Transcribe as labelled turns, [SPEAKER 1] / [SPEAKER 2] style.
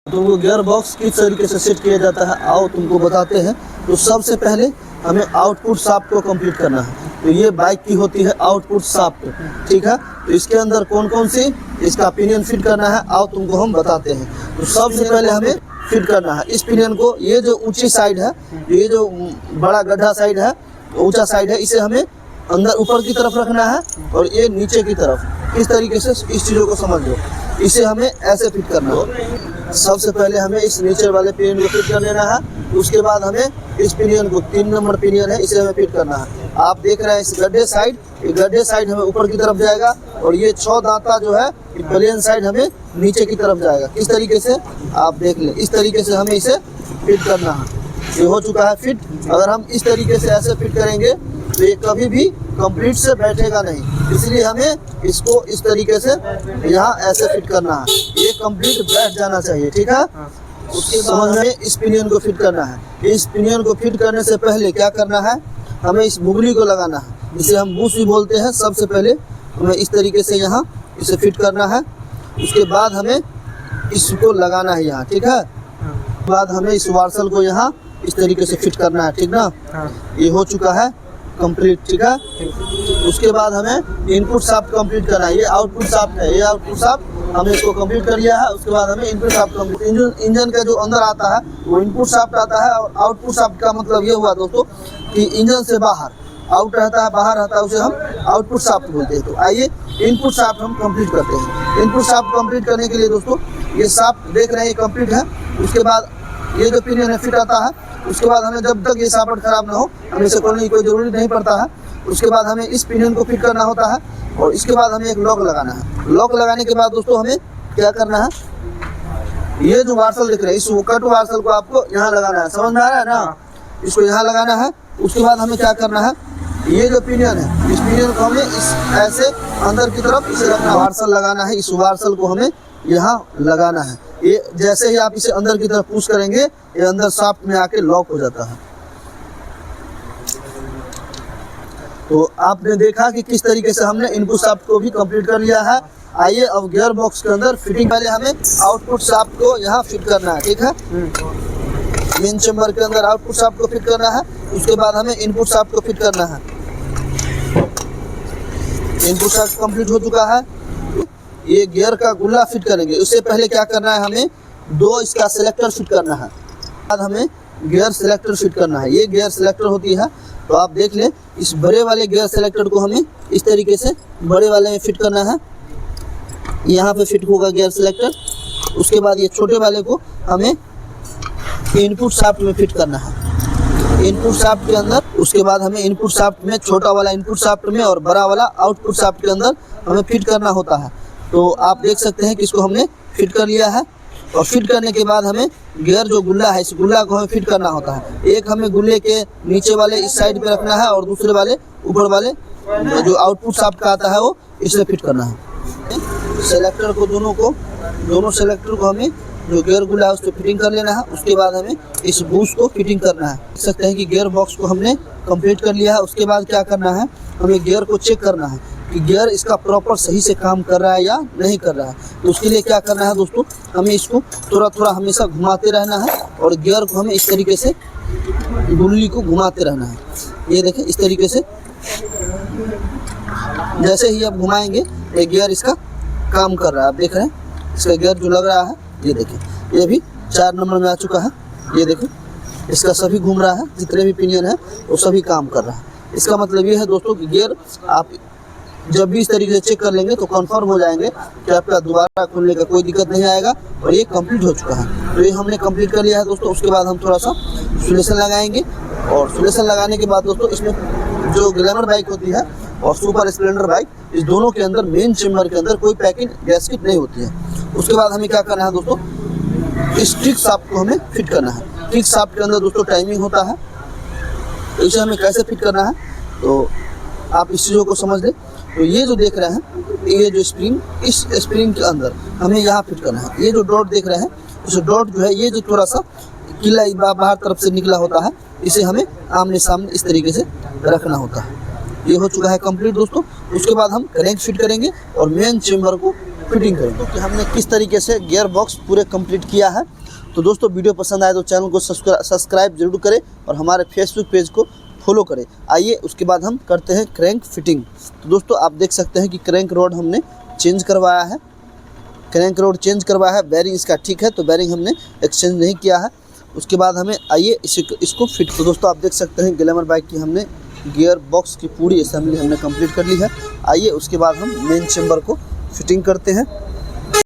[SPEAKER 1] तुमको gear box किस तरीके से सेट किया जाता है आओ तुमको बताते हैं। तो सबसे पहले हमें आउटपुट शाफ्ट को कंप्लीट करना है। तो ये बाइक की होती है आउटपुट शाफ्ट, ठीक है। तो इसके अंदर कौन कौन सी इसका पिनियन फिट करना है आओ तुमको हम बताते हैं। तो सबसे पहले हमें फिट करना है इस पिनियन को। ये जो ऊंची साइड है, ये जो बड़ा गड्ढा साइड है, ऊंचा साइड है, इसे हमें अंदर ऊपर की तरफ रखना है और ये नीचे की तरफ। इस तरीके से इस चीज़ों को समझ लो। इसे हमें ऐसे फिट करना है। सबसे पहले हमें इस नीचे वाले पिनियन को फिट कर लेना है। उसके बाद हमें इस पिनियन को 3 नंबर पिनियन है, इसे हमें फिट करना है। आप देख रहे हैं इस गड्ढे साइड, ये गड्ढे साइड हमें ऊपर की तरफ जाएगा और ये 6 दांता जो है प्लेन साइड हमें नीचे की तरफ जाएगा। किस तरीके से आप देख लें, इस तरीके से हमें इसे फिट करना है। ये हो चुका है फिट। अगर हम इस तरीके से ऐसे फिट करेंगे तो ये कभी भी कंप्लीट से बैठेगा नहीं, इसलिए हमें इसको इस तरीके से यहाँ ऐसे फिट करना है। ये कंप्लीट बैठ जाना चाहिए, ठीक है। उसके बाद हमें इस पिनियन को फिट करना है। इस पिनियन को फिट करने से पहले क्या करना है, हमें इस बुगली को लगाना है, जिसे हम बूस भी बोलते हैं। सबसे पहले हमें इस तरीके से यहाँ इसे फिट करना है। उसके बाद हमें इसको लगाना है यहाँ, ठीक है। बाद हमें इस वार्सल को यहाँ इस तरीके से फिट करना है, ठीक ना। ये हो चुका है कंप्लीट, ठीक है। उसके बाद हमें इनपुट शाफ्ट कंप्लीट करना है। ये आउटपुट शाफ्ट है, ये आउटपुट शाफ्ट हमने इसको कंप्लीट कर लिया है। उसके बाद हमें इनपुट शाफ्ट कंप्लीट, इंजन का जो अंदर आता है वो इनपुट शाफ्ट आता है। और आउटपुट शाफ्ट का मतलब ये हुआ दोस्तों कि इंजन से बाहर आउट रहता है, बाहर रहता है, उसे हम आउटपुट शाफ्ट बोलते हैं। तो आइए इनपुट शाफ्ट हम कंप्लीट करते हैं। इनपुट शाफ्ट कंप्लीट करने के लिए दोस्तों ये शाफ्ट देख रहे हैं, ये कंप्लीट है। उसके बाद ये जो पिनियन है फिट आता है। उसके बाद हमें जब तक ये शाफ्ट खराब ना हो हमें इसे खोलने की कोई ज़रूरी नहीं पड़ता है। उसके बाद हमें इस पिनियन को फिट करना होता है और इसके बाद हमें एक लॉक लगाना है। लॉक लगाने के बाद दोस्तों हमें क्या करना है, ये जो वार्सल दिख रहे हैं इस कट वार्सल को आपको यहाँ लगाना है। समझ में आ रहा है ना, इसको यहाँ लगाना है। उसके बाद हमें क्या करना है, ये जो पिनियन है इस पिनियन को हमें इस ऐसे अंदर की तरफ इसे रखना, वार्सल लगाना है। इस वार्सल को हमें यहाँ लगाना है। ये जैसे ही आप इसे अंदर की तरफ पुश करेंगे ये अंदर शाफ्ट में आके लॉक हो जाता है। तो आपने देखा कि किस तरीके से हमने इनपुट शाफ्ट को भी कंप्लीट कर लिया है। आइए अब गियर बॉक्स के अंदर फिटिंग, पहले हमें आउटपुट शाफ्ट को यहाँ फिट करना है, ठीक है। मेन चेम्बर के अंदर आउटपुट शाफ्ट को फिट करना है। उसके बाद हमें इनपुट शाफ्ट को फिट करना है। इनपुट शाफ्ट कंप्लीट हो चुका है। ये गियर का गुल्ला फिट करेंगे। उससे पहले क्या करना है, हमें 2 इसका सिलेक्टर फिट करना है। बाद हमें गियर सिलेक्टर फिट करना है। ये गियर सिलेक्टर होती है। तो आप देख लें इस बड़े वाले गियर सिलेक्टर को हमें इस तरीके से बड़े वाले में फिट करना है। यहाँ पे फिट होगा गियर सिलेक्टर। उसके बाद ये छोटे वाले को हमें इनपुट शाफ्ट में फिट करना है, इनपुट शाफ्ट के अंदर। उसके बाद हमें इनपुट शाफ्ट में छोटा वाला इनपुट शाफ्ट में और बड़ा वाला आउटपुट शाफ्ट के अंदर हमें फिट करना होता है। तो आप देख सकते हैं कि इसको हमने फिट कर लिया है। और फिट करने के बाद हमें गियर जो गुल्ला है इस गुल्ला को हमें फिट करना होता है। एक हमें गुल्ले के नीचे वाले इस साइड पे रखना है और दूसरे वाले ऊपर वाले जो आउटपुट शाफ्ट का आता है वो इसमें फिट करना है। सेलेक्टर को दोनों सेलेक्टर को हमें जो गियर गुल्ला है उस पर फिटिंग कर लेना है। उसके बाद हमें इस बूस्ट को फिटिंग करना है। देख सकते हैं कि गियर बॉक्स को हमने कंप्लीट कर लिया है। उसके बाद क्या करना है, हमें गियर को चेक करना है कि गियर इसका प्रॉपर सही से काम कर रहा है या नहीं कर रहा है। तो उसके लिए क्या करना है दोस्तों, हमें इसको थोड़ा थोड़ा हमेशा घुमाते रहना है और गियर को हमें इस तरीके से गुल्ली को घुमाते रहना है। ये देखें इस तरीके से जैसे ही आप घुमाएंगे ये गियर इसका काम कर रहा है। आप देख रहे हैं इसका गियर जो लग रहा है, ये देखें ये भी 4 नंबर में आ चुका है। ये देखें इसका सभी घूम रहा है, जितने भी पिनियन है वो सभी काम कर रहा है। इसका मतलब ये है दोस्तों कि गियर आप जब भी इस तरीके से चेक कर लेंगे तो कंफर्म हो जाएंगे कि आपका दोबारा खोलने का कोई दिक्कत नहीं आएगा। और ये कंप्लीट हो चुका है। तो ये हमने कंप्लीट कर लिया है दोस्तों। उसके बाद हम थोड़ा सा सुलेशन लगाएंगे और सुलेशन लगाने के बाद दोस्तों इसमें जो ग्लैमर बाइक होती है और सुपर स्प्लेंडर बाइक, इस दोनों के अंदर मेन चेम्बर के अंदर कोई पैकिंग गैस्केट नहीं होती है। उसके बाद हमें क्या करना है दोस्तों, इस ट्रिक शाफ्ट को हमें फिट करना है। ट्रिक शाफ्ट के अंदर दोस्तों टाइमिंग होता है। तो इसे हमें कैसे फिट करना है तो आप इस चीज़ों को समझ लें। तो ये जो देख रहे हैं ये जो स्प्रिंग, इस स्प्रिंग के अंदर हमें यहाँ फिट करना है। ये जो डॉट देख रहे हैं इस डॉट जो है ये जो थोड़ा सा किला बाहर तरफ से निकला होता है, इसे हमें आमने सामने इस तरीके से रखना होता है। ये हो चुका है कंप्लीट दोस्तों। उसके बाद हम क्रैंक फिट करेंगे और मेन चेम्बर को फिटिंग करेंगे कि हमने किस तरीके से गियर बॉक्स पूरे कंप्लीट किया है। तो दोस्तों वीडियो पसंद आए तो चैनल को सब्सक्राइब जरूर करें और हमारे फेसबुक पेज को फॉलो करें। आइए उसके बाद हम करते हैं क्रैंक फिटिंग। तो दोस्तों आप देख सकते हैं कि क्रैंक रोड हमने चेंज करवाया है, क्रैंक रोड चेंज करवाया है, बैरिंग इसका ठीक है, तो बैरिंग हमने एक्सचेंज नहीं किया है। उसके बाद हमें आइए इसको फिट। तो दोस्तों आप देख सकते हैं ग्लैमर बाइक की हमने गियर बॉक्स की पूरी असेंबली हमने कंप्लीट कर ली है। आइए उसके बाद हम मेन चेंबर को फिटिंग करते हैं।